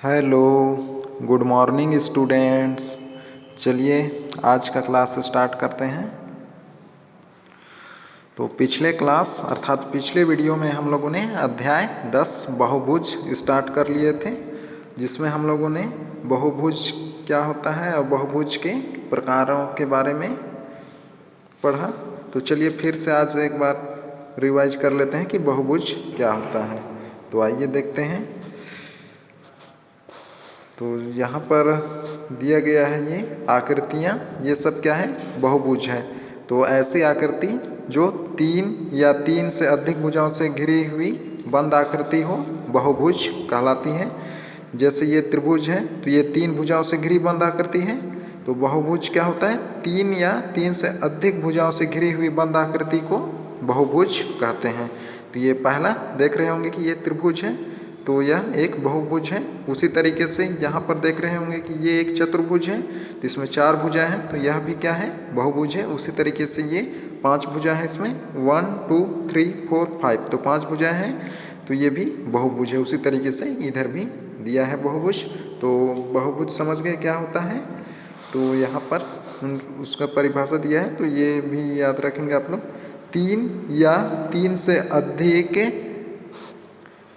Hello, good morning students. चलिए आज का क्लास स्टार्ट करते हैं। तो पिछले क्लास अर्थात पिछले वीडियो में हम लोगों ने अध्याय 10 बहुभुज स्टार्ट कर लिए थे, जिसमें हम लोगों ने बहुभुज क्या होता है और बहुभुज के प्रकारों के बारे में पढ़ा। तो चलिए फिर से आज एक बार रिवाइज कर लेते हैं कि बहुभुज क्या होता है। तो आइए देखते हैं। तो यहाँ पर दिया गया है ये आकृतियाँ, ये सब क्या है, बहुभुज है। तो ऐसी आकृति जो 3 या 3 से अधिक भुजाओं से घिरी हुई बंद आकृति हो, बहुभुज कहलाती है। जैसे ये त्रिभुज है तो ये 3 भुजाओं से घिरी बंद आकृति है। तो बहुभुज क्या होता है, 3 या 3 से अधिक भुजाओं से घिरी हुई बंद आकृति को बहुभुज कहते हैं। तो ये पहला देख रहे होंगे कि ये त्रिभुज है, तो यह एक बहुभुज है। उसी तरीके से यहाँ पर देख रहे होंगे कि ये एक चतुर्भुज है, तो इसमें 4 भुजाएं हैं, तो यह भी क्या है, बहुभुज है। उसी तरीके से ये 5 भुजा है, इसमें 1 2 3 4 5, तो 5 भुजाएं हैं, तो ये भी बहुभुज है। उसी तरीके से इधर भी दिया है बहुभुज। तो बहुभुज समझ गए क्या होता है। तो यहाँ पर उसका परिभाषा दिया है, तो ये भी याद रखेंगे आप लोग। 3 या 3 से अधिक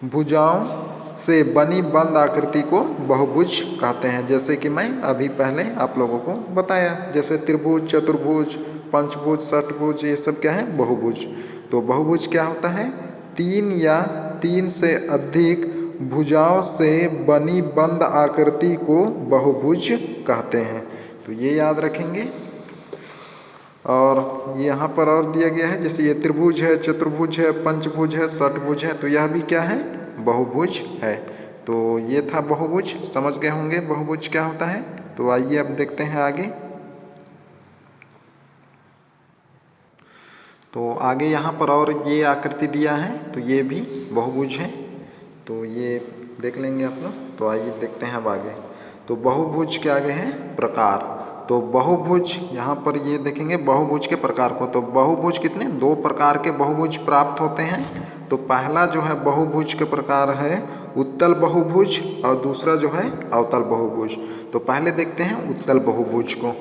भुजाओं से बनी बंद आकृति को बहुभुज कहते हैं। जैसे कि मैं अभी पहले आप लोगों को बताया, जैसे त्रिभुज, चतुर्भुज, पंचभुज, षटभुज, ये सब क्या है, बहुभुज। तो बहुभुज क्या होता है, 3 या 3 से अधिक भुजाओं से बनी बंद आकृति को बहुभुज कहते हैं। तो ये याद रखेंगे। और यहाँ पर और दिया गया है, जैसे ये त्रिभुज है, चतुर्भुज है, पंचभुज है, षटभुज है, तो यह भी क्या है, बहुभुज है। तो ये था बहुभुज, समझ गए होंगे बहुभुज क्या होता है। तो आइए अब देखते हैं आगे। तो आगे यहाँ पर और ये आकृति दिया है, तो ये भी बहुभुज है। तो ये देख लेंगे आप लोग। तो आइए देखते हैं अब आगे। तो बहुभुज के आगे है प्रकार। तो बहुभुज यहाँ पर ये देखेंगे बहुभुज के प्रकार को। तो बहुभुज कितने, 2 प्रकार के बहुभुज प्राप्त होते हैं। तो पहला जो है बहुभुज के प्रकार है उत्तल बहुभुज, और दूसरा जो है अवतल बहुभुज। तो पहले देखते हैं उत्तल बहुभुज को।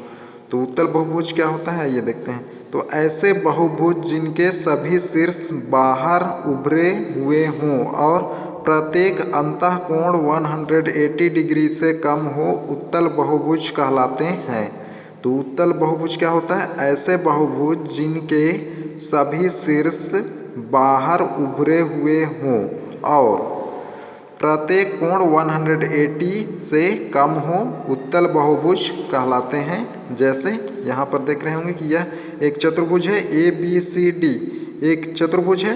तो उत्तल बहुभुज क्या होता है, ये देखते हैं। तो ऐसे बहुभुज जिनके सभी शीर्ष बाहर उभरे हुए हों और प्रत्येक अंतःकोण 180 डिग्री से कम हो, उत्तल बहुभुज कहलाते हैं। तो उत्तल बहुभुज क्या होता है, ऐसे बहुभुज जिनके सभी शीर्ष बाहर उभरे हुए हों और प्रत्येक कोण 180 से कम हो, उत्तल बहुभुज कहलाते हैं। जैसे यहाँ पर देख रहे होंगे कि यह एक चतुर्भुज है, ABCD एक चतुर्भुज है,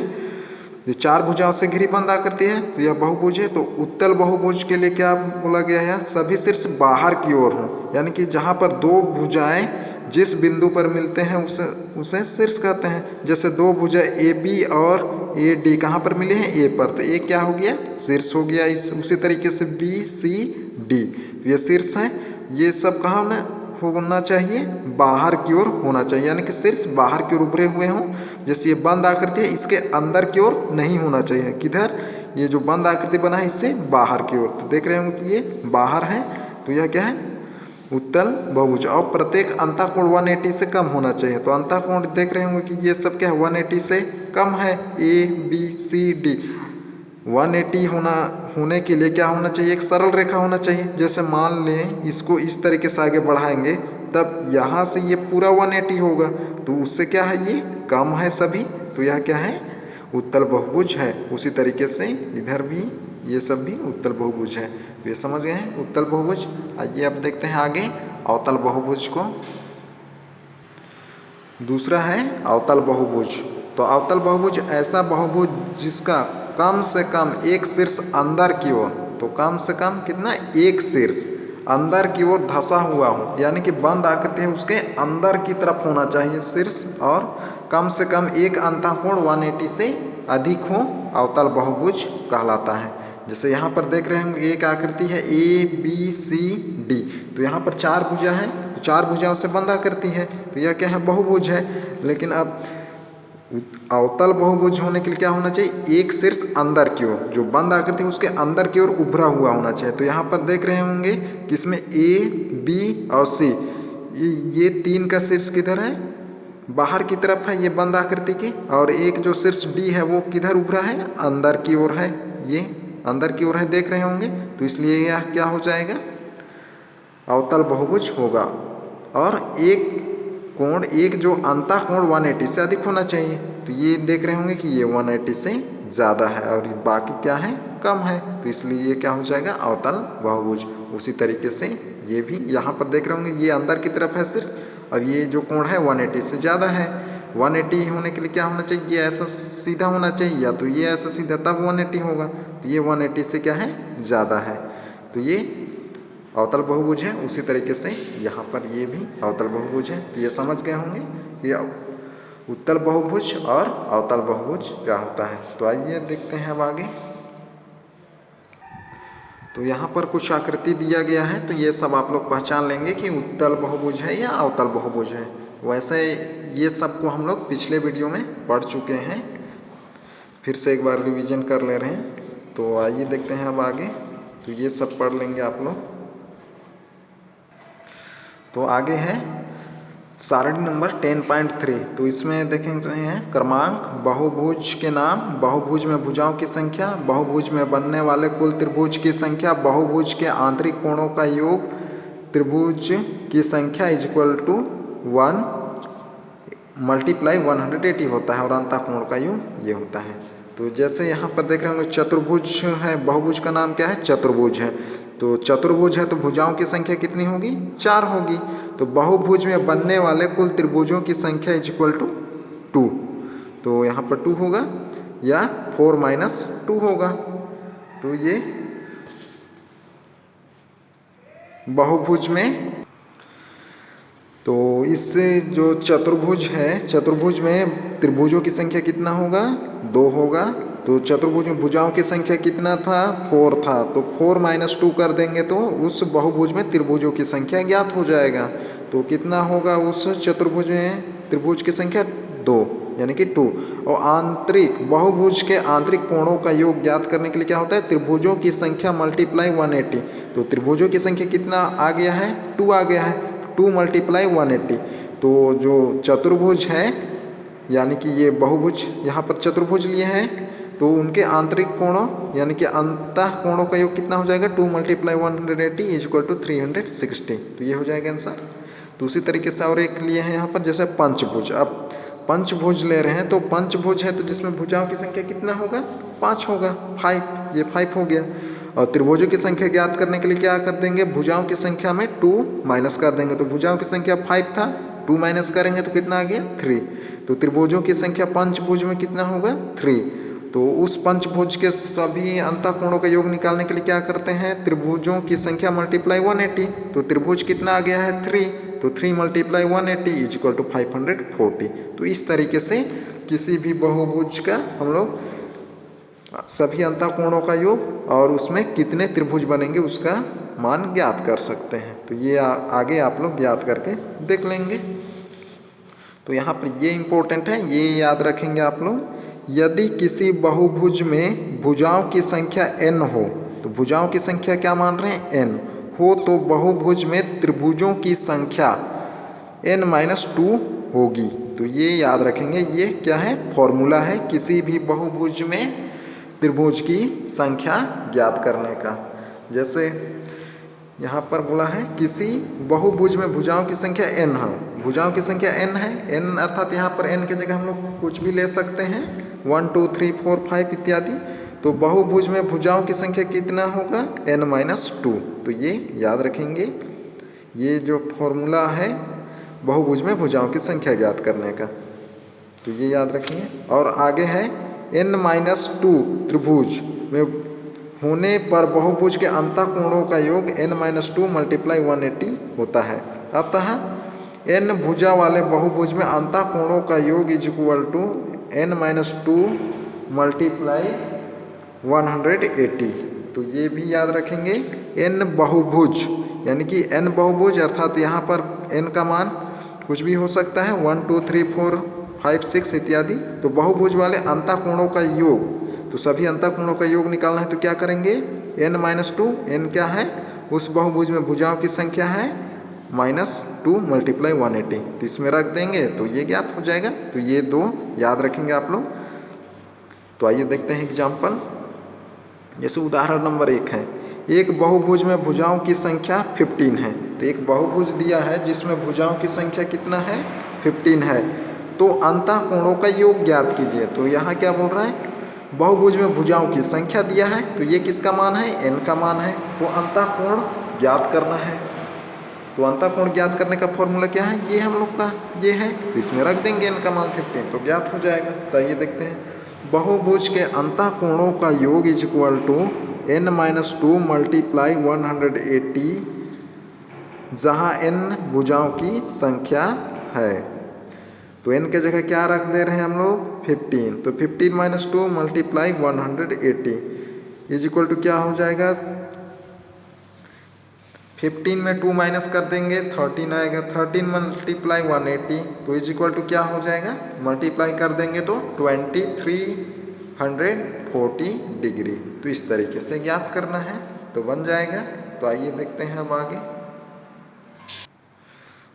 जो 4 भुजाओं से घिरी बंद आकृति है, तो यह बहुभुज है। तो उत्तल बहुभुज के लिए क्या बोला गया है, सभी शीर्ष बाहर की ओर हों, यानी कि जहाँ पर 2 भुजाएं जिस बिंदु पर मिलते हैं उसे शीर्ष कहते हैं। जैसे 2 भुजा AB और AD कहाँ पर मिले हैं, A पर, तो A क्या हो गया, शीर्ष हो गया। उसी तरीके से BCD, तो ये शीर्ष है। ये सब कहाँ होना चाहिए, बाहर की ओर होना चाहिए, यानी कि शीर्ष बाहर की ओर उभरे हुए हों। जैसे ये बंद आकृति है, इसके अंदर की ओर नहीं होना चाहिए। किधर, ये जो बंद आकृति बना है इससे बाहर की ओर। तो देख रहे होंगे कि ये बाहर है, तो यह क्या है, उत्तल बहुभुज। और प्रत्येक अंतःकोण 180 से कम होना चाहिए। तो अंतःकोण देख रहे होंगे कि ये सब क्या है, 180 से कम है। ABCD 180 होने के लिए क्या होना चाहिए, एक सरल रेखा होना चाहिए। जैसे मान लें इसको इस तरीके से आगे बढ़ाएंगे, तब यहाँ से ये पूरा 180 होगा, तो उससे क्या है, ये कम है सभी, तो यह क्या है, उत्तल बहुभुज है। उसी तरीके से इधर भी ये सब भी उत्तल बहुभुज है। तो ये समझ गए हैं उत्तल बहुभुज। आइए अब देखते हैं आगे अवतल बहुभुज को। दूसरा है अवतल बहुभुज। तो अवतल बहुभुज ऐसा बहुभुज जिसका कम से कम एक शीर्ष अंदर की ओर, तो कम से कम कितना, एक शीर्ष अंदर की ओर धंसा हुआ हो, यानी कि बंद आकृति है उसके अंदर की तरफ होना चाहिए शीर्ष, और कम से कम एक अंतःकोण 180 से अधिक हो, अवतल बहुभुज कहलाता है। जैसे यहाँ पर देख रहे होंगे एक आकृति है ABCD, तो यहाँ पर 4 भुजा है, तो 4 भुजाओं से बंद आकृति है, तो यह क्या है, बहुभुज है। लेकिन अब अवतल बहुभुज होने के लिए क्या होना चाहिए, एक शीर्ष अंदर की ओर, जो बंद आकृति है उसके अंदर की ओर उभरा हुआ होना चाहिए। तो यहाँ पर देख रहे होंगे कि इसमें ए, बी और सी, ये तीन का शीर्ष किधर है, बाहर की तरफ है, ये बंद आकृति की, और एक जो शीर्ष डी है वो किधर उभरा है, अंदर की ओर है, ये अंदर की ओर है, देख रहे होंगे। तो इसलिए यह क्या हो जाएगा, अवतल बहुभुज होगा। और एक कोण, एक जो अंतः कोण 180 से अधिक होना चाहिए। तो ये देख रहे होंगे कि ये 180 से ज़्यादा है और बाकी क्या है, कम है। तो इसलिए ये क्या हो जाएगा, अवतल बहुभुज। उसी तरीके से ये भी यहाँ पर देख रहे होंगे, ये अंदर की तरफ है शीर्ष, और ये जो कोण है 180 से ज़्यादा है। 180 होने के लिए क्या होना चाहिए, ये ऐसा सीधा होना चाहिए, या तो ये ऐसा सीधा, तब 180 होगा। तो ये 180 से क्या है, ज़्यादा है। तो ये अवतल बहुभुज है। उसी तरीके से यहाँ पर ये भी अवतल बहुभुज है। तो ये समझ गए होंगे ये उत्तल बहुभुज और अवतल बहुभुज क्या होता है। तो आइए देखते हैं अब आगे। तो यहाँ पर कुछ आकृति दिया गया है, तो ये सब आप लोग पहचान लेंगे कि उत्तल बहुभुज है या अवतल बहुभुज है। वैसे ये सब को हम लोग पिछले वीडियो में पढ़ चुके हैं, फिर से एक बार रिवीजन कर ले रहे हैं। तो आइए देखते हैं अब आगे। तो ये सब पढ़ लेंगे आप लोग। तो आगे है सारणी नंबर 10.3। तो इसमें देख रहे हैं क्रमांक, बहुभुज के नाम, बहुभुज में भुजाओं की संख्या, बहुभुज में बनने वाले कुल त्रिभुज की संख्या, बहुभुज के आंतरिक कोणों का योग, त्रिभुज की संख्या इज इक्वल टू 1 मल्टीप्लाई 180 होता है, और अंतः कोण का योग ये होता है। तो जैसे यहाँ पर देख रहे होंगे चतुर्भुज है, बहुभुज का नाम क्या है, चतुर्भुज है। तो चतुर्भुज है तो भुजाओं की संख्या कितनी होगी, 4 होगी। तो बहुभुज में बनने वाले कुल त्रिभुजों की संख्या इज इक्वल टू 2। तो यहाँ पर 2 होगा या 4 माइनस 2 होगा। तो ये बहुभुज में, तो इससे जो चतुर्भुज है, चतुर्भुज में त्रिभुजों की संख्या कितना होगा, 2 होगा। तो चतुर्भुज में भुजाओं की संख्या कितना था, 4 था। तो 4 माइनस 2 कर देंगे तो उस बहुभुज में त्रिभुजों की संख्या ज्ञात हो जाएगा। तो कितना होगा उस चतुर्भुज में त्रिभुज की संख्या, 2 यानी कि 2। और आंतरिक, बहुभुज के आंतरिक कोणों का योग ज्ञात करने के लिए क्या होता है, त्रिभुजों की संख्या मल्टीप्लाई 180। तो त्रिभुजों की संख्या कितना आ गया है, 2 आ गया है। 2 मल्टीप्लाई 180। तो जो चतुर्भुज है, यानी कि ये बहुभुज यहाँ पर चतुर्भुज लिए हैं, तो उनके आंतरिक कोणों यानी कि अंतः कोणों का योग कितना हो जाएगा, 2 मल्टीप्लाई 180 इज इक्वल टू 360। तो ये हो जाएगा आंसर। तो उसी तरीके से और एक लिए हैं यहाँ पर, जैसे पंचभुज। अब पंचभुज ले रहे हैं, तो पंचभुज है तो जिसमें भुजाओं की संख्या कितना होगा, 5 होगा, 5। ये 5 हो गया। और त्रिभुजों की संख्या ज्ञात करने के लिए क्या कर देंगे, भुजाओं की संख्या में 2 माइनस कर देंगे। तो भुजाओं की संख्या 5 था, 2 माइनस करेंगे तो कितना आ गया, 3। तो त्रिभुजों की संख्या पंचभुज में कितना होगा, 3। तो उस पंचभुज के सभी अंतः कोणों का योग निकालने के लिए क्या करते हैं, त्रिभुजों की संख्या मल्टीप्लाई 180। तो त्रिभुज कितना आ गया है, 3। तो 3 मल्टीप्लाई 180 इज इक्वल टू 540। तो इस तरीके से किसी भी बहुभुज का हम लोग सभी अंतः कोणों का योग और उसमें कितने त्रिभुज बनेंगे उसका मान ज्ञात कर सकते हैं। तो ये आगे आप लोग ज्ञात करके देख लेंगे। तो यहाँ पर ये इम्पोर्टेंट है, ये याद रखेंगे आप लोग। यदि किसी बहुभुज में भुजाओं की संख्या n हो, तो भुजाओं की संख्या क्या मान रहे हैं, n हो, तो बहुभुज में त्रिभुजों की संख्या n-2 होगी। तो ये याद रखेंगे, ये क्या है, फॉर्मूला है किसी भी बहुभुज में त्रिभुज की संख्या ज्ञात करने का। जैसे यहाँ पर बोला है किसी बहुभुज में भुजाओं की संख्या n है, भुजाओं की संख्या n है, n अर्थात यहाँ पर n की जगह हम लोग कुछ भी ले सकते हैं, 1 2 3 4 5 इत्यादि। तो बहुभुज में भुजाओं की संख्या कितना होगा, n-2। तो ये याद रखेंगे, ये जो फॉर्मूला है बहुभुज में भुजाओं की संख्या ज्ञात करने का, तो ये याद रखेंगे। और आगे है n-2 त्रिभुज में होने पर बहुभुज के अंतः कोणों का योग n-2 मल्टीप्लाई 180 होता है। अतः n भुजा वाले बहुभुज में अंतः कोणों का योग is equal to n-2 multiply 180। तो ये भी याद रखेंगे, n बहुभुज यानी कि n बहुभुज अर्थात यहाँ पर n का मान कुछ भी हो सकता है, 1 2 3 4 5, 6 इत्यादि। तो बहुभुज वाले अंतःकोणों का योग, तो सभी अंतःकोणों का योग निकालना है तो क्या करेंगे, n-2, n क्या है, उस बहुभुज में भुजाओं की संख्या है -2 × 180, तो इसमें रख देंगे तो ये ज्ञात हो जाएगा। तो ये 2 याद रखेंगे आप लोग। तो आइए देखते हैं एग्जाम्पल। जैसे उदाहरण नंबर 1 है, एक बहुभुज में भुजाओं की संख्या 15 है। तो एक बहुभुज दिया है जिसमें भुजाओं की संख्या कितना है, 15 है। तो अंतःकोणों का योग ज्ञात कीजिए। तो यहाँ क्या बोल रहा है, बहुभुज में भुजाओं की संख्या दिया है, तो ये किसका मान है, n का मान है। तो अंतःकोण ज्ञात करना है। तो अंतःकोण ज्ञात करने का फॉर्मूला क्या है, ये हम लोग का ये है, तो इसमें रख देंगे n का मान 15, तो ज्ञात हो जाएगा। तो आइए देखते हैं, बहुभुज के अंतःकोणों का योग = n-2 × 180, जहाँ n भुजाओं की संख्या है। तो n के जगह क्या रख दे रहे हैं हम लोग, 15। तो 15 - 2 × 180 = क्या हो जाएगा, 15 में 2 माइनस कर देंगे 13 आएगा। 13 × 180 तो = क्या हो जाएगा, मल्टीप्लाई कर देंगे तो 2340 डिग्री। तो इस तरीके से ज्ञात करना है तो बन जाएगा। तो आइए देखते हैं अब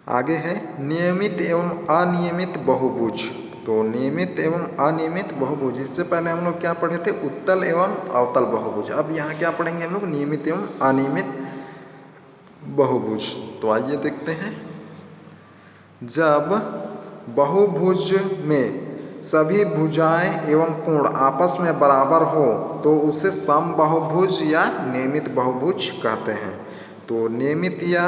आगे है नियमित एवं अनियमित बहुभुज। तो नियमित एवं अनियमित बहुभुज, इससे पहले हम लोग क्या पढ़े थे, उत्तल एवं अवतल बहुभुज। अब यहाँ क्या पढ़ेंगे हम लोग, नियमित एवं अनियमित बहुभुज। तो आइए देखते हैं, जब बहुभुज में सभी भुजाएं एवं कोण आपस में बराबर हो तो उसे समबाहुभुज या नियमित बहुभुज कहते हैं। तो नियमित या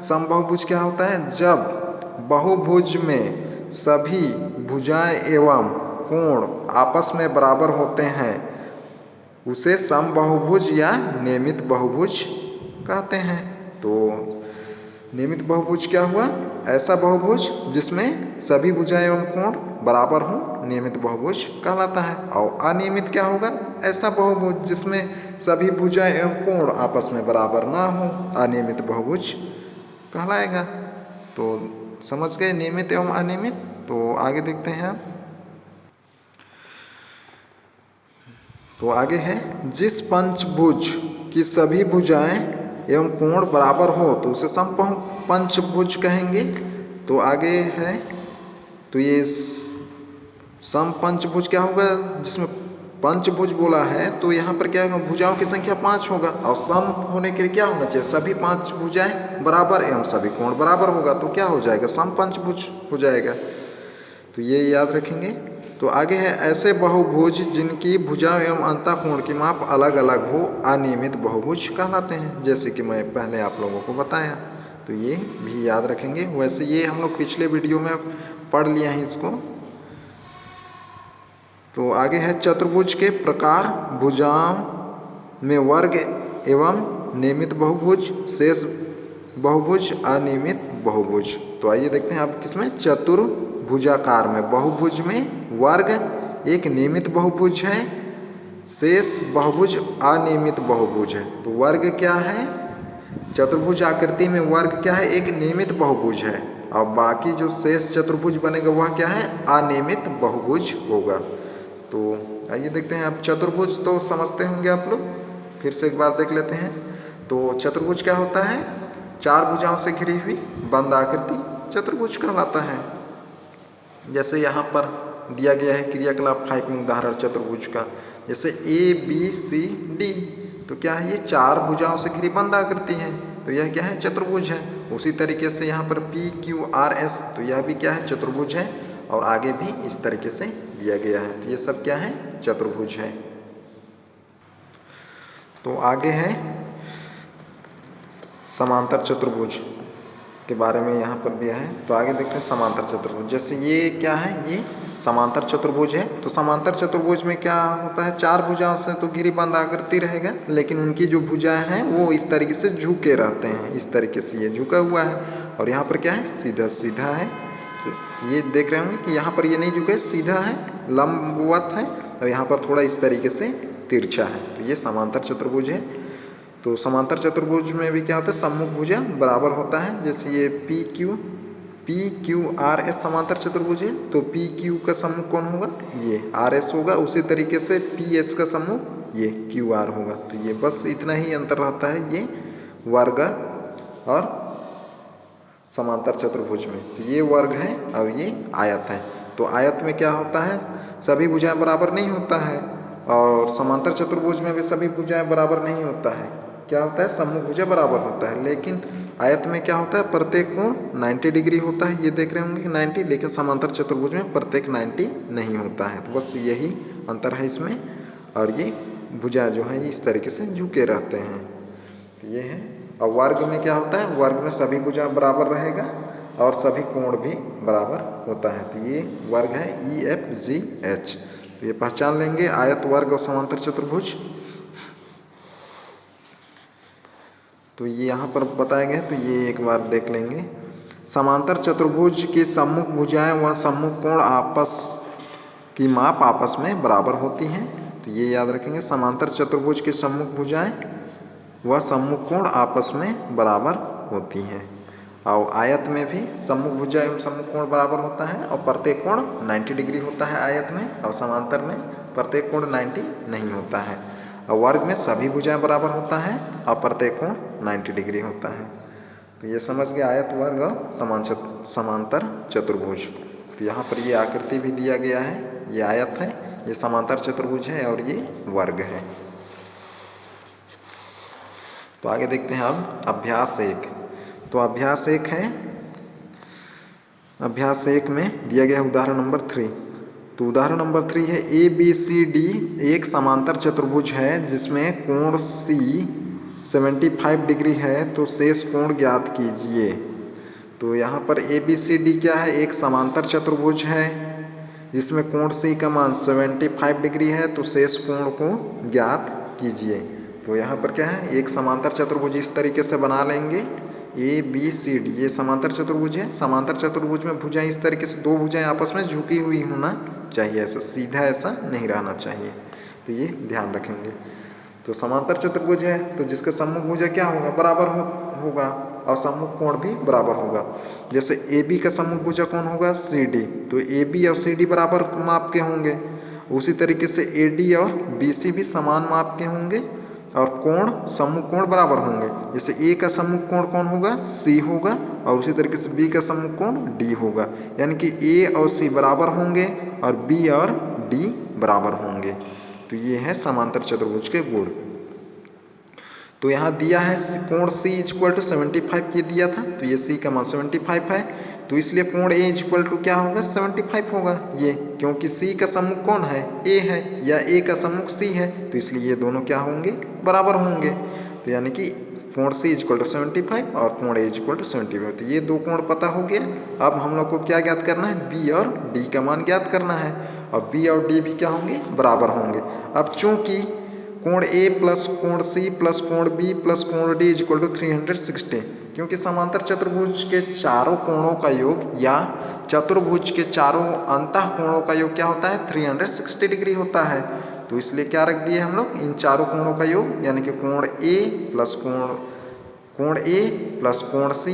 समबाहुभुज क्या होता है, जब बहुभुज में सभी भुजाएं एवं कोण आपस में बराबर होते हैं उसे समबाहुभुज या नियमित बहुभुज कहते हैं। तो नियमित बहुभुज क्या हुआ, ऐसा बहुभुज जिसमें सभी भुजाएं एवं कोण बराबर हों, नियमित बहुभुज कहलाता है। और अनियमित क्या होगा, ऐसा बहुभुज जिसमें सभी भुजाएं एवं कोण आपस में बराबर ना हो, अनियमित बहुभुज कहलाएगा। तो समझ गए नियमित एवं अनियमित। तो आगे देखते हैं आप। तो आगे है, जिस पंचभुज की सभी भुजाएं एवं कोण बराबर हो तो उसे समपंचभुज कहेंगे। तो आगे है, तो ये समपंचभुज क्या होगा, जिसमें पंचभुज बोला है तो यहाँ पर क्या होगा, भुजाओं की संख्या 5 होगा। और सम होने के लिए क्या होना चाहिए, सभी 5 भुजाएं बराबर एवं सभी कोण बराबर होगा, तो क्या हो जाएगा, समपंचभुज हो जाएगा। तो ये याद रखेंगे। तो आगे है, ऐसे बहुभुज जिनकी भुजा एवं अंतःकोण की माप अलग अलग हो अनियमित बहुभुज कहलाते हैं, जैसे कि मैं पहले आप लोगों को बताया। तो ये भी याद रखेंगे। वैसे ये हम लोग पिछले वीडियो में पढ़ लिए हैं इसको। तो आगे है, चतुर्भुज के प्रकार, भुजाओं में वर्ग एवं नियमित बहुभुज, शेष बहुभुज, अनियमित बहुभुज। तो आइए देखते हैं अब किसमें, चतुर्भुजाकार में। बहुभुज में वर्ग एक नियमित बहुभुज है, शेष बहुभुज अनियमित बहुभुज है। तो वर्ग क्या है, चतुर्भुज आकृति में वर्ग क्या है, एक नियमित बहुभुज है। और बाकी जो शेष चतुर्भुज बनेगा वह क्या है, अनियमित बहुभुज होगा। तो आइए देखते हैं। अब चतुर्भुज तो समझते होंगे आप लोग, फिर से एक बार देख लेते हैं। तो चतुर्भुज क्या होता है, 4 भुजाओं से घिरी हुई बंद आकृति चतुर्भुज कहलाता है। जैसे यहाँ पर दिया गया है क्रियाकलाप 5 में उदाहरण चतुर्भुज का, जैसे ABCD। तो क्या है, ये 4 भुजाओं से घिरी बंद आकृति है, तो यह क्या है, चतुर्भुज है। उसी तरीके से यहाँ पर PQRS, तो यह भी क्या है, चतुर्भुज है। और आगे भी इस तरीके से दिया गया है, तो ये सब क्या है, चतुर्भुज है। तो आगे है समांतर चतुर्भुज के बारे में यहाँ पर दिया है। तो आगे देखते हैं समांतर चतुर्भुज। जैसे ये क्या है, ये समांतर चतुर्भुज है। तो समांतर चतुर्भुज में क्या होता है, 4 भुजाओं से तो घिरी बंद आकृति रहेगा, लेकिन उनकी जो भुजाएं हैं वो इस तरीके से झुके रहते हैं। इस तरीके से ये झुका हुआ है, और यहाँ पर क्या है, सीधा सीधा है। तो ये देख रहे होंगे कि यहाँ पर ये नहीं झुका है, सीधा है, लंबवत है, और यहाँ पर थोड़ा इस तरीके से तिरछा है। तो ये समांतर चतुर्भुज है। तो समांतर चतुर्भुज में भी क्या होता है, सम्मुख भुजा बराबर होता है। जैसे ये PQ P Q R S समांतर चतुर्भुज है तो पी क्यू का सम्मुख कौन होगा, ये आर एस होगा। उसी तरीके से पी एस का सम्मुख ये क्यू आर होगा। तो ये बस इतना ही अंतर रहता है ये वर्ग और समांतर चतुर्भुज में। तो ये वर्ग है और ये आयत है। तो आयत में क्या होता है, सभी भुजाएं बराबर नहीं होता है, और समांतर चतुर्भुज में भी सभी भुजाएं बराबर नहीं होता है। क्या होता है, सम्मुख भुजा बराबर होता है, लेकिन आयत में क्या होता है, प्रत्येक कोण 90 डिग्री होता है। ये देख रहे होंगे 90, लेकिन समांतर चतुर्भुज में प्रत्येक 90 नहीं होता है। तो बस यही अंतर है इसमें। और ये भुजा जो है इस तरीके से झुके रहते हैं। तो ये है। और वर्ग में क्या होता है, वर्ग में सभी भुजा बराबर रहेगा और सभी कोण भी बराबर होता है। तो ये वर्ग है EFGH। तो ये पहचान लेंगे आयत, वर्ग और समांतर चतुर्भुज। तो ये यहाँ पर बताए गए, तो ये एक बार देख लेंगे। समांतर चतुर्भुज की सम्मुख भुजाएं व सम्मुख कोण आपस की माप आपस में बराबर होती हैं। तो ये याद रखेंगे, समांतर चतुर्भुज की सम्मुख भुजाएं व सम्मुख कोण आपस में बराबर होती हैं। और आयत में भी सम्मुख भुजा एवं सम्मुख कोण बराबर होता है और प्रत्येक कोण 90 डिग्री होता है आयत में, और समांतर में प्रत्येक कोण 90 नहीं होता है। और वर्ग में सभी भुजाएं बराबर होता है और प्रत्येक कोण 90 डिग्री होता है। तो ये समझ गए आयत, वर्ग और समांतर चतुर्भुज। तो यहाँ पर ये आकृति भी दिया गया है, ये आयत है, ये समांतर चतुर्भुज है और ये वर्ग है। तो आगे देखते हैं अब अभ्यास 1। तो अभ्यास 1 है, अभ्यास 1 में दिया गया है उदाहरण नंबर 3। तो उदाहरण नंबर 3 है ABCD एक समांतर चतुर्भुज है जिसमें कोण C 75 डिग्री है, तो शेष कोण ज्ञात कीजिए। तो यहाँ पर ABCD क्या है, एक समांतर चतुर्भुज है जिसमें कोण C का मान 75 डिग्री है, तो शेष कोण को ज्ञात कीजिए। तो यहाँ पर क्या है, एक समांतर चतुर्भुज इस तरीके से बना लेंगे ABCD, ये समांतर चतुर्भुज है। समांतर चतुर्भुज में भुजाएं इस तरीके से, दो भुजाएं आपस में झुकी हुई होना चाहिए, ऐसा सीधा ऐसा नहीं रहना चाहिए। तो ये ध्यान रखेंगे। तो समांतर चतुर्भुज है तो जिसका सम्मुख भुजा क्या होगा, बराबर होगा और सम्मुख कोण भी बराबर होगा। जैसे AB का सम्मुख भुजा कौन होगा, CD, तो AB और CD बराबर माप के होंगे। उसी तरीके से AD और BC भी समान माप के होंगे और कोण, सम्मुख कोण बराबर होंगे। जैसे A का सम्मुख कोण कौन होगा, C होगा, और उसी तरीके से B का सम्मुख कोण D होगा। यानी कि A और C बराबर होंगे और B और D बराबर होंगे। तो ये है समांतर चतुर्भुज के गुण। तो यहाँ दिया है कोण C = 75 ये दिया था, तो ये C का मान 75 है, तो इसलिए कोण A = क्या होगा, 75 होगा ये, क्योंकि C का सम्मुख कौन है, A है, या A का सम्मुख C है, तो इसलिए ये दोनों क्या होंगे, बराबर होंगे। तो यानी कि कोण C = 75 और कोण A = 75। तो ये दो कोण पता हो गया। अब हम लोग को क्या ज्ञात करना है, B और D का मान ज्ञात करना है, और B और D भी क्या होंगे, बराबर होंगे। अब चूंकि कोण A प्लस कोण C प्लस कोण B प्लस कोण D = 360, क्योंकि समांतर चतुर्भुज के चारों कोणों का योग या चतुर्भुज के चारों अंतः कोणों का योग क्या होता है, 360 डिग्री होता है। तो इसलिए क्या रख दिए हम लोग, इन चारों कोणों का योग, यानी कि कोण A प्लस कोण C,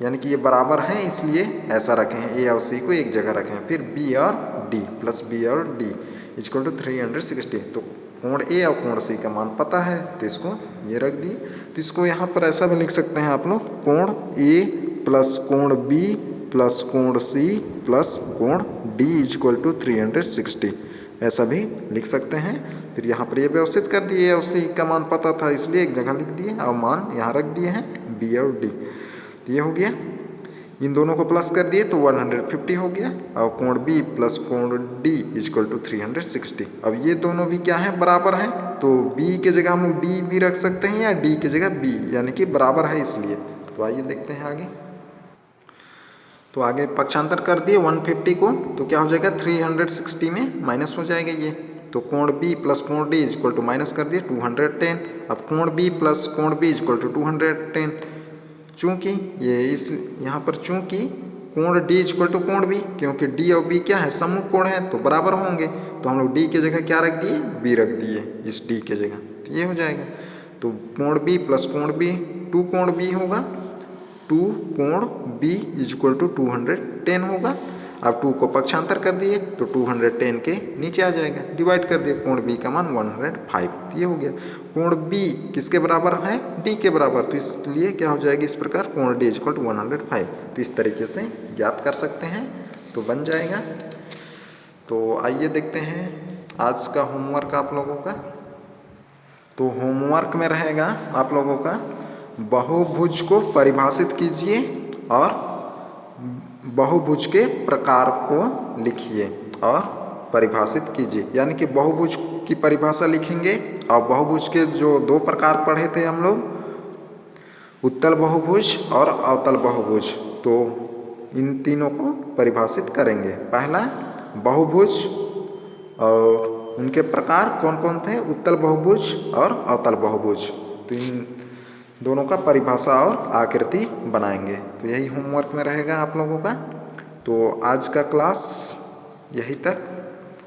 यानी कि ये बराबर हैं, इसलिए ऐसा रखें हैं, A और C को एक जगह रखें। फिर B और D प्लस B और D = 360। तो कोण A और कोण C का मान पता है, तो इसको ये रख दिए। तो इसको यहाँ पर ऐसा भी लिख सकते हैं आप लोग, कोण A प्लस कोण B प्लस कोण C प्लस कोण D = 360, ऐसा भी लिख सकते हैं। फिर यहाँ पर ये व्यवस्थित कर दिए, और C का मान पता था इसलिए एक जगह लिख दिए और मान यहाँ रख दिए हैं B और D। तो ये हो गया, इन दोनों को प्लस कर दिए तो 150 हो गया, और कोण B प्लस कोण D = 360। अब ये दोनों भी क्या है, बराबर हैं, तो B के जगह हम D भी रख सकते हैं या D के जगह B, यानी कि बराबर है इसलिए। तो आइए देखते हैं आगे। तो आगे पक्षांतर कर दिए 150 को, तो क्या हो जाएगा, 360 में माइनस हो जाएगा ये। तो कोण B प्लस कोण D = माइनस कर दिए 210। अब कोण B प्लस कोण B = 210, चूँकि ये इस यहाँ पर चूँकि कोण D = कोण B, क्योंकि D और B क्या है, सम्मुख कोण है, तो बराबर होंगे, तो हम लोग D के जगह क्या रख दिए, B रख दिए इस D के जगह। तो ये हो जाएगा, तो कोण B प्लस कोण B 2 कोण B होगा, 2 कोण B इक्वल टू 210 होगा। अब 2 को पक्षांतर कर दिए तो 210 के नीचे आ जाएगा, डिवाइड कर दिए, कोण B का मान 105, ये हो गया। कोण B किसके बराबर है? D के बराबर, तो इसलिए क्या हो जाएगी इस प्रकार, कोण D इक्वल टू 105। तो इस तरीके से ज्ञात कर सकते हैं, तो बन जाएगा। तो आइए देखते हैं आज का होमवर्क आप लोगों का। तो होमवर्क में रहेगा आप लोगों का, बहुभुज को परिभाषित कीजिए और बहुभुज के प्रकार को लिखिए और परिभाषित कीजिए। यानी कि बहुभुज की परिभाषा लिखेंगे और बहुभुज के जो 2 प्रकार पढ़े थे हम लोग, उत्तल बहुभुज और अवतल बहुभुज, तो इन तीनों को परिभाषित करेंगे। पहला बहुभुज और उनके प्रकार कौन कौन थे, उत्तल बहुभुज और अवतल बहुभुज, तो इन दोनों का परिभाषा और आकृति बनाएंगे। तो यही होमवर्क में रहेगा आप लोगों का। तो आज का क्लास यही तक,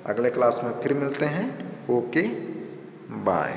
अगले क्लास में फिर मिलते हैं। Okay, bye.